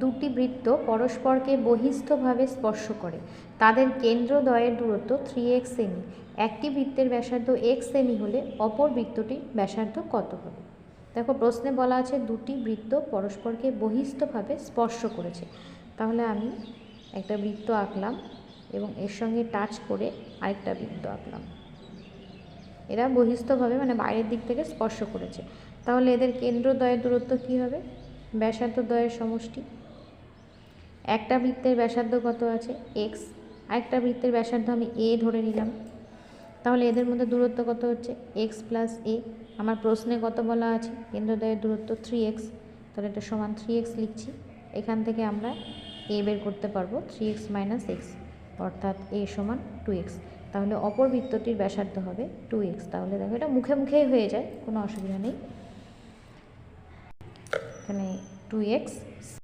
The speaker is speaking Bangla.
দুটি বৃত্ত পরস্পরকে বহিস্থভাবে স্পর্শ করে, তাদের কেন্দ্রদ্বয়ের দূরত্ব 3x সেমি। একটি বৃত্তের ব্যাসার্ধ x সেমি হলে অপর বৃত্তটির ব্যাসার্ধ কত হবে? দেখো প্রশ্নে বলা আছে দুটি বৃত্ত পরস্পরকে বহিস্থভাবে স্পর্শ করেছে, তাহলে আমি একটা বৃত্ত আঁকলাম এবং এর সঙ্গে টাচ করে আরেকটা বৃত্ত আঁকলাম। এরা বহিস্থভাবে মানে বাইরের দিক থেকে স্পর্শ করেছে, তাহলে এদের কেন্দ্রদ্বয়ের দূরত্ব কী হবে? ব্যাসার্ধ দ্বয়ের সমষ্টি। একটা বৃত্তের ব্যাসার্ধ কত আছে? x, আরেকটা বৃত্তের ব্যাসার্ধ আমি a ধরে নিলাম, তাহলে এদের মধ্যে দূরত্ব কত হচ্ছে? x plus a। আমার প্রশ্নে কত বলা আছে? কেন্দ্রদ্বয়ের দূরত্ব 3x, তাহলে এটা সমান 3x লিখছি। এখান থেকে আমরা a বের করতে পারবো 3x মাইনাস x, অর্থাৎ a সমান 2x। তাহলে অপর বৃত্তটির ব্যাসার্ধ হবে 2x। তাহলে দেখো এটা মুখে মুখেই হয়ে যায়, কোনো অসুবিধা নেই। এখানে 2x